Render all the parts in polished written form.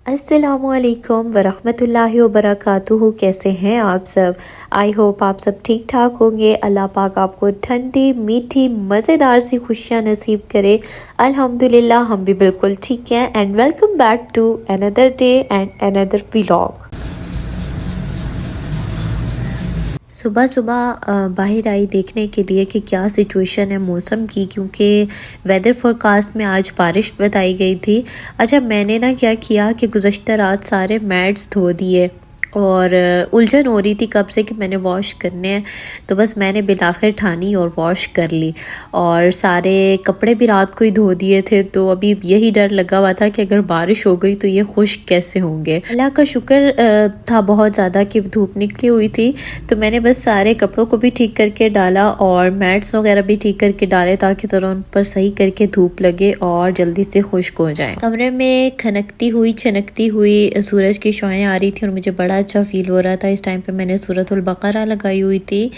السلام علیکم ورحمۃ اللہ وبرکاتہ، کیسے ہیں آپ سب؟ آئی ہوپ آپ سب ٹھیک ٹھاک ہوں گے۔ اللہ پاک آپ کو ٹھنڈی میٹھی مزیدار سی خوشیاں نصیب کرے۔ الحمدللہ ہم بھی بالکل ٹھیک ہیں، and welcome back to another day and another vlog. صبح صبح باہر آئی دیکھنے کے لیے کہ کیا سچویشن ہے موسم کی، کیونکہ ویدر فورکاسٹ میں آج بارش بتائی گئی تھی۔ اچھا میں نے کیا کیا کہ گزشتہ رات سارے میٹس دھو دیے، اور الجھن ہو رہی تھی کب سے کہ میں نے واش کرنے ہیں، تو بس میں نے بالآخر ٹھانی اور واش کر لی، اور سارے کپڑے بھی رات کو ہی دھو دیے تھے۔ تو ابھی یہی ڈر لگا ہوا تھا کہ اگر بارش ہو گئی تو یہ خشک کیسے ہوں گے۔ اللہ کا شکر تھا بہت زیادہ کہ دھوپ نکلی ہوئی تھی، تو میں نے بس سارے کپڑوں کو بھی ٹھیک کر کے ڈالا اور میٹس وغیرہ بھی ٹھیک کر کے ڈالے، تاکہ ذرا ان پر صحیح کر کے دھوپ لگے اور جلدی سے خشک ہو جائیں۔ کمرے میں کھنکتی ہوئی چھنکتی ہوئی سورج کی شعاعیں آ رہی تھی، اور مجھے بڑا اچھا فیل ہو رہا تھا۔ اس ٹائم پہ میں نے سورۃ البقرہ لگائی ہوئی تھی۔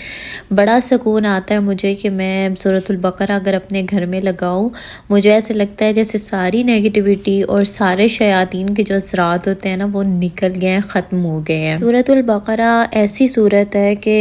بڑا سکون آتا ہے مجھے کہ میں سورۃ البقرہ اگر اپنے گھر میں لگاؤں، مجھے ایسے لگتا ہے جیسے ساری نیگیٹیوٹی اور سارے شیاطین کے جو اثرات ہوتے ہیں وہ نکل گئے ہیں، ختم ہو گئے ہیں۔ سورۃ البقرہ ایسی سورت ہے کہ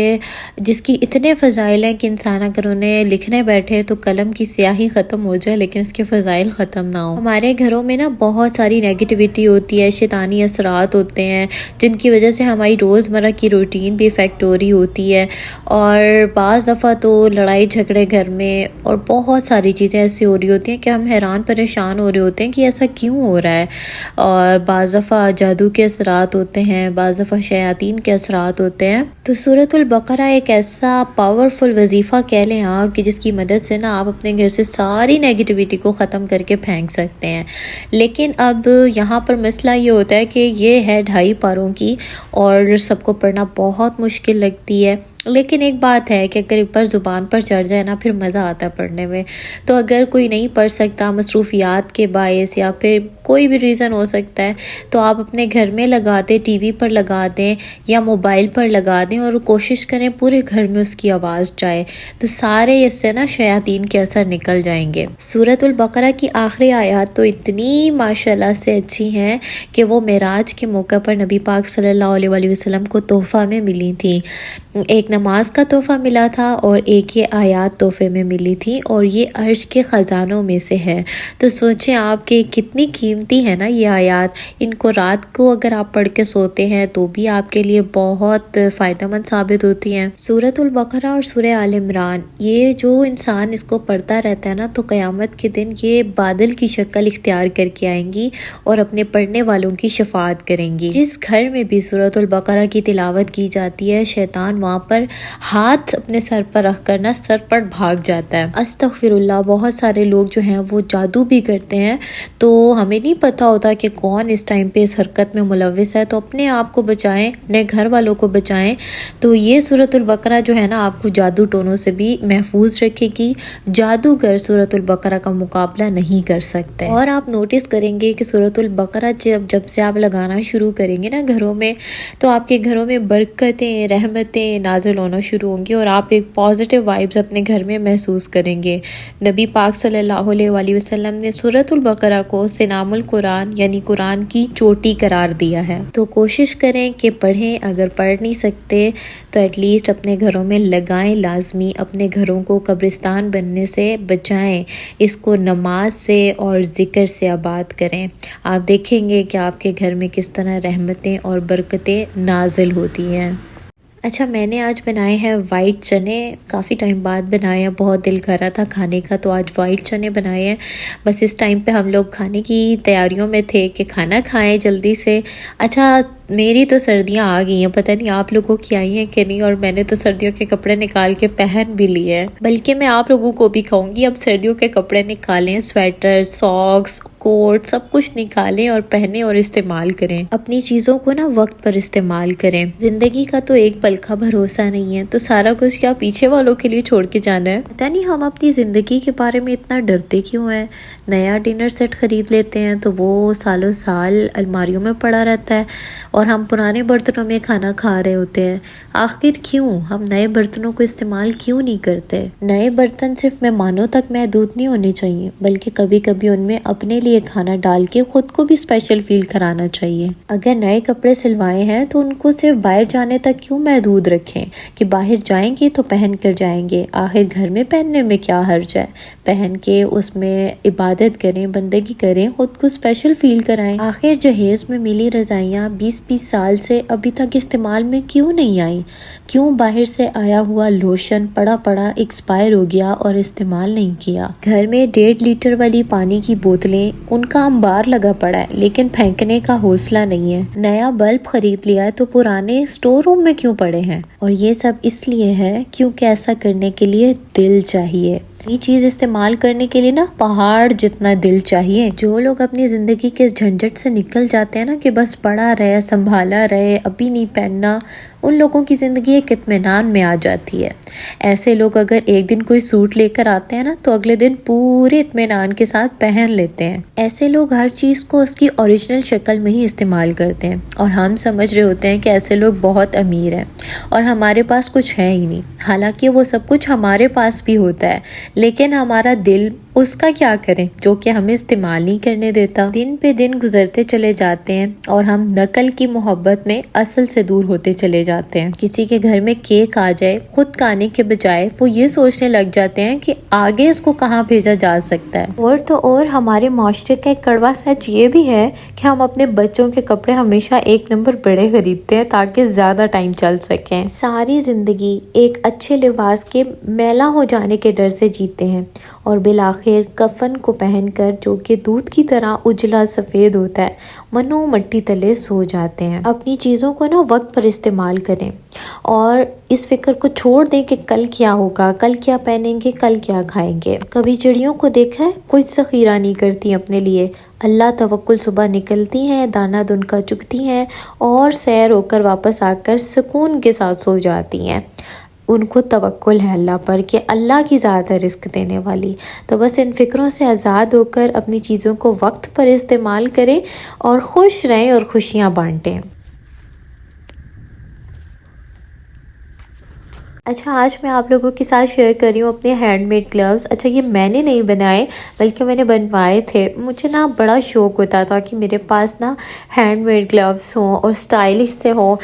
جس کی اتنے فضائل ہیں کہ انسان اگر انہیں لکھنے بیٹھے تو قلم کی سیاہی ختم ہو جائے، لیکن اس کے فضائل ختم نہ ہو۔ ہمارے گھروں میں بہت ساری نیگیٹیوٹی ہوتی ہے، شیطانی اثرات ہوتے ہیں، جن کی وجہ سے ہماری روزمرہ کی روٹین بھی افیکٹ ہو رہی ہوتی ہے، اور بعض دفعہ تو لڑائی جھگڑے گھر میں اور بہت ساری چیزیں ایسی ہو رہی ہوتی ہیں کہ ہم حیران پریشان ہو رہے ہوتے ہیں کہ ایسا کیوں ہو رہا ہے۔ اور بعض دفعہ جادو کے اثرات ہوتے ہیں، بعض دفعہ شیاطین کے اثرات ہوتے ہیں۔ تو سورۃ البقرہ ایک ایسا پاورفل وظیفہ کہہ لیں آپ کہ جس کی مدد سے آپ اپنے گھر سے ساری نیگیٹیوٹی کو ختم کر کے پھینک سکتے ہیں۔ لیکن اب یہاں پر مسئلہ یہ ہوتا ہے کہ یہ ہے 2.5 پاروں کی، اور سب کو پڑھنا بہت مشکل لگتی ہے۔ لیکن ایک بات ہے کہ اگر ایک بار زبان پر چڑھ جائے پھر مزہ آتا ہے پڑھنے میں۔ تو اگر کوئی نہیں پڑھ سکتا مصروفیات کے باعث یا پھر کوئی بھی ریزن ہو سکتا ہے، تو آپ اپنے گھر میں لگا دیں، ٹی وی پر لگا دیں یا موبائل پر لگا دیں، اور کوشش کریں پورے گھر میں اس کی آواز جائے، تو سارے اس سے شیاطین کے اثر نکل جائیں گے۔ سورۃ البقرہ کی آخری آیات تو اتنی ماشاءاللہ سے اچھی ہیں کہ وہ معراج کے موقع پر نبی پاک صلی اللہ علیہ وسلم کو تحفہ میں ملی تھی۔ ایک نماز کا تحفہ ملا تھا اور ایک یہ آیات تحفے میں ملی تھی، اور یہ عرش کے خزانوں میں سے ہے۔ تو سوچیں آپ کہ کتنی قیمتی ہے یہ آیات۔ ان کو رات کو اگر آپ پڑھ کے سوتے ہیں تو بھی آپ کے لیے بہت فائدہ مند ثابت ہوتی ہیں۔ سورۃ البقرہ اور سورہ آل عمران، یہ جو انسان اس کو پڑھتا رہتا ہے تو قیامت کے دن یہ بادل کی شکل اختیار کر کے آئیں گی اور اپنے پڑھنے والوں کی شفاعت کریں گی۔ جس گھر میں بھی سورۃ البقرہ کی تلاوت کی جاتی ہے، شیطان وہاں پر ہاتھ اپنے سر پر رکھ کر سر پر بھاگ جاتا ہے۔ استغفر اللہ۔ بہت سارے لوگ جو ہیں وہ جادو بھی کرتے ہیں، تو ہمیں نہیں پتا ہوتا کہ کون اس ٹائم پہ اس حرکت میں ملوث ہے، تو اپنے آپ کو بچائیں، اپنے گھر والوں کو بچائیں۔ تو یہ سورۃ البقرہ جو ہے آپ کو جادو ٹونوں سے بھی محفوظ رکھے گی۔ جادوگر سورۃ البقرہ کا مقابلہ نہیں کر سکتے۔ اور آپ نوٹس کریں گے کہ سورۃ البقرہ جب سے آپ لگانا شروع کریں گے گھروں میں، تو آپ کے گھروں میں برکتیں، رحمتیں نازل ہونا شروع ہوں گی، اور آپ ایک پازیٹیو وائبز اپنے گھر میں محسوس کریں گے۔ نبی پاک صلی اللہ علیہ وسلم نے سورۃ البقرہ کو سنام القرآن یعنی قرآن کی چوٹی قرار دیا ہے۔ تو کوشش کریں کہ پڑھیں، اگر پڑھ نہیں سکتے تو ایٹ لیسٹ اپنے گھروں میں لگائیں لازمی، اپنے گھروں کو قبرستان بننے سے بچائیں، اس کو نماز سے اور ذکر سے آباد کریں۔ آپ دیکھیں گے کہ آپ کے گھر میں کس طرح رحمتیں اور برکتیں نازل ہوتی ہیں۔ اچھا میں نے آج بنائے ہیں وائٹ چنے، کافی ٹائم بعد بنائے ہیں، بہت دل کر رہا تھا کھانے کا، تو آج وائٹ چنے بنائے ہیں۔ بس اس ٹائم پہ ہم لوگ کھانے کی تیاریوں میں تھے کہ کھانا کھائیں جلدی سے۔ اچھا میری تو سردیاں آ گئی ہیں، پتہ نہیں آپ لوگوں کی آئی ہیں کہ نہیں، اور میں نے تو سردیوں کے کپڑے نکال کے پہن بھی لیے ہیں، بلکہ میں آپ لوگوں کو بھی کہوں گی اب سردیوں کے کپڑے نکالیں، سویٹر، ساکس، کوٹ، سب کچھ نکالیں اور پہنیں اور استعمال کریں۔ اپنی چیزوں کو وقت پر استعمال کریں۔ زندگی کا تو ایک پل کا بھروسہ نہیں ہے، تو سارا کچھ کیا پیچھے والوں کے لیے چھوڑ کے جانا ہے؟ پتہ نہیں ہم اپنی زندگی کے بارے میں اتنا ڈرتے کیوں ہیں۔ نیا ڈنر سیٹ خرید لیتے ہیں تو وہ سالوں سال الماریوں میں پڑا رہتا ہے، اور ہم پرانے برتنوں میں کھانا کھا رہے ہوتے ہیں۔ آخر کیوں ہم نئے برتنوں کو استعمال کیوں نہیں کرتے؟ نئے برتن صرف مہمانوں تک محدود نہیں ہونے چاہیے، بلکہ کبھی کبھی ان میں اپنے لیے کھانا ڈال کے خود کو بھی اسپیشل فیل کرانا چاہیے۔ اگر نئے کپڑے سلوائے ہیں تو ان کو صرف باہر جانے تک کیوں محدود رکھیں کہ باہر جائیں گے تو پہن کر جائیں گے، آخر گھر میں پہننے میں کیا حرج ہے؟ پہن کے اس میں عبادت کریں، بندگی کریں، خود کو اسپیشل فیل کرائیں۔ آخر جہیز میں ملی رضائیاں 20 سال سے ابھی تک استعمال میں کیوں نہیں آئیں؟ کیوں باہر سے آیا ہوا لوشن پڑا ایکسپائر ہو گیا اور استعمال نہیں کیا؟ گھر میں 1.5 لیٹر والی پانی کی بوتلیں، ان کا انبار لگا پڑا ہے لیکن پھینکنے کا حوصلہ نہیں ہے۔ نیا بلب خرید لیا ہے تو پرانے اسٹور روم میں کیوں پڑے ہیں؟ اور یہ سب اس لیے ہے کیونکہ ایسا کرنے کے لیے دل چاہیے۔ یہ چیز استعمال کرنے کے لیے نا پہاڑ جتنا دل چاہیے۔ جو لوگ اپنی زندگی کے جھنجٹ سے نکل جاتے ہیں نا کہ بس پڑا رہے، سنبھالا رہے، ابھی نہیں پہننا، ان لوگوں کی زندگی ایک اطمینان میں آ جاتی ہے۔ ایسے لوگ اگر ایک دن کوئی سوٹ لے کر آتے ہیں نا تو اگلے دن پورے اطمینان کے ساتھ پہن لیتے ہیں۔ ایسے لوگ ہر چیز کو اس کی اوریجنل شکل میں ہی استعمال کرتے ہیں، اور ہم سمجھ رہے ہوتے ہیں کہ ایسے لوگ بہت امیر ہیں اور ہمارے پاس کچھ ہے ہی نہیں، حالانکہ وہ سب کچھ ہمارے پاس بھی ہوتا ہے، لیکن ہمارا دل اس کا کیا کریں جو کہ ہمیں استعمال نہیں کرنے دیتا۔ دن پہ دن گزرتے چلے جاتے ہیں اور ہم نقل کی محبت میں اصل سے دور ہوتے چلے جاتے ہیں۔ کسی کے گھر میں کیک آ جائے، خود کھانے کے بجائے وہ یہ سوچنے لگ جاتے ہیں کہ آگے اس کو کہاں بھیجا جا سکتا ہے۔ اور تو اور ہمارے معاشرے کا ایک کڑوا سچ یہ بھی ہے کہ ہم اپنے بچوں کے کپڑے ہمیشہ 1 نمبر بڑے خریدتے ہیں تاکہ زیادہ ٹائم چل سکیں۔ ساری زندگی ایک اچھے لباس کے میلا ہو جانے کے ڈر سے جیتے ہیں اور بالآخر کفن کو پہن کر جو کہ دودھ کی طرح اجلا سفید ہوتا ہے، منو مٹی تلے سو جاتے ہیں۔ اپنی چیزوں کو نا وقت پر استعمال کریں اور اس فکر کو چھوڑ دیں کہ کل کیا ہوگا، کل کیا پہنیں گے، کل کیا کھائیں گے۔ کبھی چڑیوں کو دیکھا ہے؟ کچھ ذخیرہ نہیں کرتی اپنے لیے، اللہ توکل صبح نکلتی ہیں، دانہ دن کا چگتی ہیں اور سیر ہو کر واپس آ کر سکون کے ساتھ سو جاتی ہیں۔ ان کو توکل ہے اللہ پر کہ اللہ کی ذات ہے رزق دینے والی۔ تو بس ان فکروں سے آزاد ہو کر اپنی چیزوں کو وقت پر استعمال کریں اور خوش رہیں اور خوشیاں بانٹیں۔ اچھا، آج میں آپ لوگوں کے ساتھ شیئر کر رہی ہوں اپنے ہینڈ میڈ گلوز۔ اچھا، یہ میں نے نہیں بنائے بلکہ میں نے بنوائے تھے۔ مجھے نا بڑا شوق ہوتا تھا کہ میرے پاس نا ہینڈ میڈ گلوز ہوں اور اسٹائلش سے ہوں۔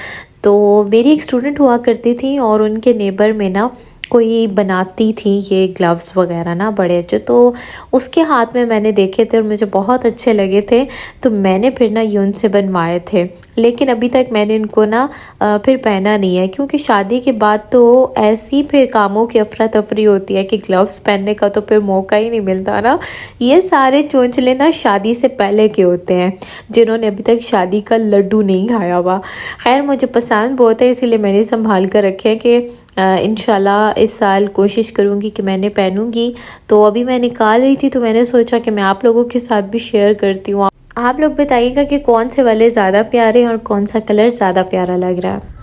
تو میری ایک اسٹوڈنٹ ہوا کرتی تھی اور ان کے نیبر میں نا کوئی بناتی تھی یہ گلوز وغیرہ نا بڑے اچھے، تو اس کے ہاتھ میں نے دیکھے تھے اور مجھے بہت اچھے لگے تھے، تو میں نے پھر نا یہ ان سے بنوائے تھے، لیکن ابھی تک میں نے ان کو نا پھر پہنا نہیں ہے، کیونکہ شادی کے بعد تو ایسی پھر کاموں کی افراتفری ہوتی ہے کہ گلوز پہننے کا تو پھر موقع ہی نہیں ملتا نا۔ یہ سارے چونچلے نا شادی سے پہلے کے ہوتے ہیں، جنہوں نے ابھی تک شادی کا لڈو نہیں کھایا ہوا۔ خیر، مجھے پسند بہت ہے، اسی لیے میں نے سنبھال کر رکھے کہ انشاءاللہ اس سال کوشش کروں گی کہ میں نے پہنوں گی۔ تو ابھی میں نکال رہی تھی تو میں نے سوچا کہ میں آپ لوگوں کے ساتھ بھی شیئر کرتی ہوں۔ آپ لوگ بتائیے گا کہ کون سے والے زیادہ پیارے اور کون سا کلر زیادہ پیارا لگ رہا ہے۔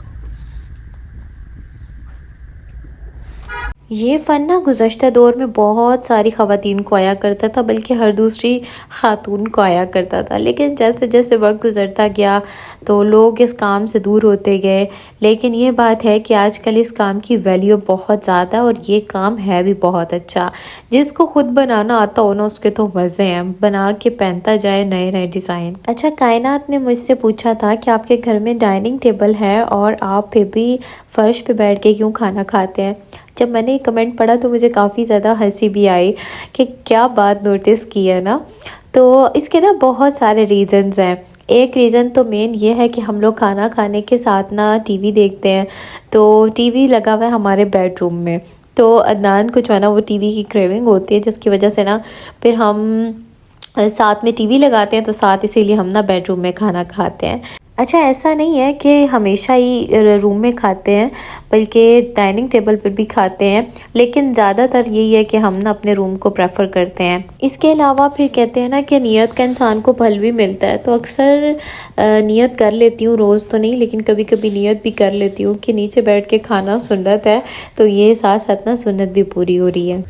یہ فن نا گزشتہ دور میں بہت ساری خواتین کو آیا کرتا تھا، بلکہ ہر دوسری خاتون کو آیا کرتا تھا، لیکن جیسے جیسے وقت گزرتا گیا تو لوگ اس کام سے دور ہوتے گئے۔ لیکن یہ بات ہے کہ آج کل اس کام کی ویلیو بہت زیادہ اور یہ کام ہے بھی بہت اچھا۔ جس کو خود بنانا آتا ہو نا اس کے تو مزے ہیں، بنا کے پہنتا جائے نئے نئے ڈیزائن۔ اچھا، کائنات نے مجھ سے پوچھا تھا کہ آپ کے گھر میں ڈائننگ ٹیبل ہے اور آپ پھر بھی فرش پہ بیٹھ کے کیوں کھانا کھاتے ہیں؟ جب میں نے یہ کمنٹ پڑھا تو مجھے کافی زیادہ ہنسی بھی آئی کہ کیا بات نوٹس کی ہے نا۔ تو اس کے نا بہت سارے ریزنز ہیں۔ ایک ریزن تو مین یہ ہے کہ ہم لوگ کھانا کھانے کے ساتھ نا ٹی وی دیکھتے ہیں، تو ٹی وی لگا ہوا ہے ہمارے بیڈ روم میں، تو عدنان کو جو ہے نا وہ ٹی وی کی کریونگ ہوتی ہے، جس کی وجہ سے نا پھر ہم ساتھ میں ٹی وی لگاتے ہیں، تو ساتھ اسی لیے ہم نا بیڈ روم میں کھانا کھاتے ہیں۔ اچھا، ایسا نہیں ہے کہ ہمیشہ ہی روم میں کھاتے ہیں، بلکہ ڈائننگ ٹیبل پر بھی کھاتے ہیں، لیکن زیادہ تر یہی ہے کہ ہم نا اپنے روم کو پریفر کرتے ہیں۔ اس کے علاوہ پھر کہتے ہیں نا کہ نیت کا انسان کو پھل بھی ملتا ہے، تو اکثر نیت کر لیتی ہوں، روز تو نہیں لیکن کبھی کبھی نیت بھی کر لیتی ہوں کہ نیچے بیٹھ کے کھانا سنت ہے، تو یہ ساتھ ساتھ نا سنت بھی پوری ہو رہی ہے۔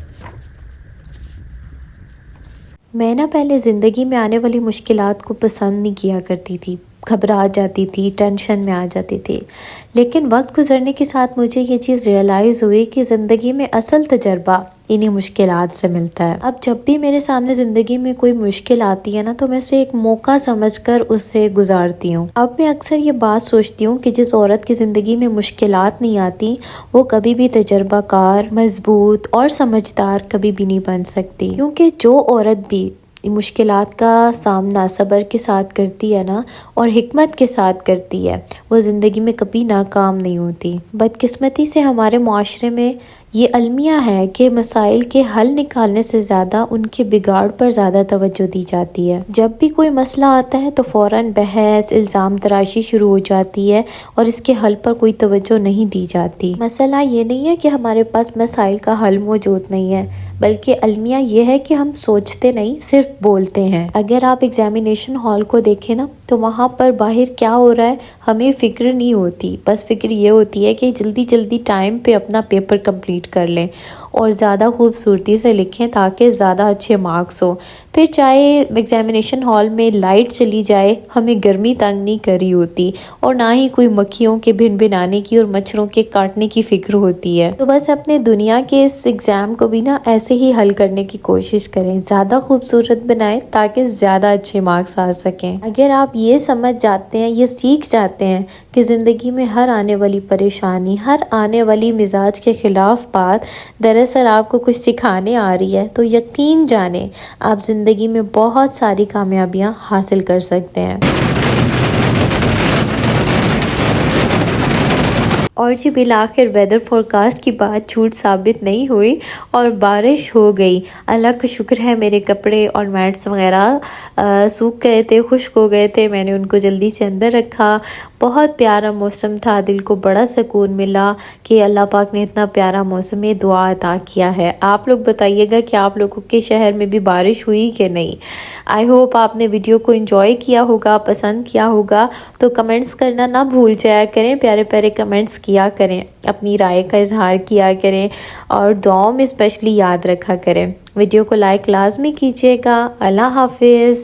میں نا پہلے زندگی میں آنے والی مشکلات کو پسند نہیں کیا کرتی تھی، گھبرا جاتی تھی، ٹینشن میں آ جاتی تھی۔ لیکن وقت گزرنے کے ساتھ مجھے یہ چیز ریئلائز ہوئی کہ زندگی میں اصل تجربہ انہی مشکلات سے ملتا ہے۔ اب جب بھی میرے سامنے زندگی میں کوئی مشکل آتی ہے نا تو میں اسے ایک موقع سمجھ کر اسے گزارتی ہوں۔ اب میں اکثر یہ بات سوچتی ہوں کہ جس عورت کی زندگی میں مشکلات نہیں آتی وہ کبھی بھی تجربہ کار، مضبوط اور سمجھدار کبھی بھی نہیں بن سکتی، کیونکہ جو عورت بھی مشکلات کا سامنا صبر کے ساتھ کرتی ہے نا اور حکمت کے ساتھ کرتی ہے وہ زندگی میں کبھی ناکام نہیں ہوتی۔ بدقسمتی سے ہمارے معاشرے میں یہ المیہ ہے کہ مسائل کے حل نکالنے سے زیادہ ان کے بگاڑ پر زیادہ توجہ دی جاتی ہے۔ جب بھی کوئی مسئلہ آتا ہے تو فوراً بحث، الزام تراشی شروع ہو جاتی ہے اور اس کے حل پر کوئی توجہ نہیں دی جاتی۔ مسئلہ یہ نہیں ہے کہ ہمارے پاس مسائل کا حل موجود نہیں ہے، بلکہ المیہ یہ ہے کہ ہم سوچتے نہیں، صرف بولتے ہیں۔ اگر آپ ایگزامینیشن ہال کو دیکھیں نا تو وہاں پر باہر کیا ہو رہا ہے ہمیں فکر نہیں ہوتی، بس فکر یہ ہوتی ہے کہ جلدی جلدی ٹائم پہ اپنا پیپر کمپلیٹ کر لیں اور زیادہ خوبصورتی سے لکھیں تاکہ زیادہ اچھے مارکس ہو۔ پھر چاہے ایگزامینیشن ہال میں لائٹ چلی جائے ہمیں گرمی تنگ نہیں کری ہوتی اور نہ ہی کوئی مکھیوں کے بھن بھنانے کی اور مچھروں کے کاٹنے کی فکر ہوتی ہے۔ تو بس اپنے دنیا کے اس ایگزام کو بھی نا ایسے ہی حل کرنے کی کوشش کریں، زیادہ خوبصورت بنائیں تاکہ زیادہ اچھے مارکس آ سکیں۔ اگر آپ یہ سمجھ جاتے ہیں، یہ سیکھ جاتے ہیں کہ زندگی میں ہر آنے والی پریشانی، ہر آنے والی مزاج کے خلاف بات دراصل آپ کو کچھ سکھانے آ رہی ہے، تو یقین جانیں آپ زندگی میں بہت ساری کامیابیاں حاصل کر سکتے ہیں۔ اور جی بالآخر ویدر فورکاسٹ کی بات جھوٹ ثابت نہیں ہوئی اور بارش ہو گئی۔ اللہ کا شکر ہے میرے کپڑے اور میٹس وغیرہ سوکھ گئے تھے، خشک ہو گئے تھے، میں نے ان کو جلدی سے اندر رکھا۔ بہت پیارا موسم تھا، دل کو بڑا سکون ملا کہ اللہ پاک نے اتنا پیارا موسم میں دعا عطا کیا ہے۔ آپ لوگ بتائیے گا کہ آپ لوگوں کے شہر میں بھی بارش ہوئی کہ نہیں۔ آئی ہوپ آپ نے ویڈیو کو انجوائے کیا ہوگا، پسند کیا ہوگا، تو کمنٹس کرنا نہ بھول جایا کریں، پیارے پیارے کمنٹس کیا کریں، اپنی رائے کا اظہار کیا کریں اور دعاؤں میں اسپیشلی یاد رکھا کریں۔ ویڈیو کو لائک لازمی کیجیے گا۔ اللہ حافظ۔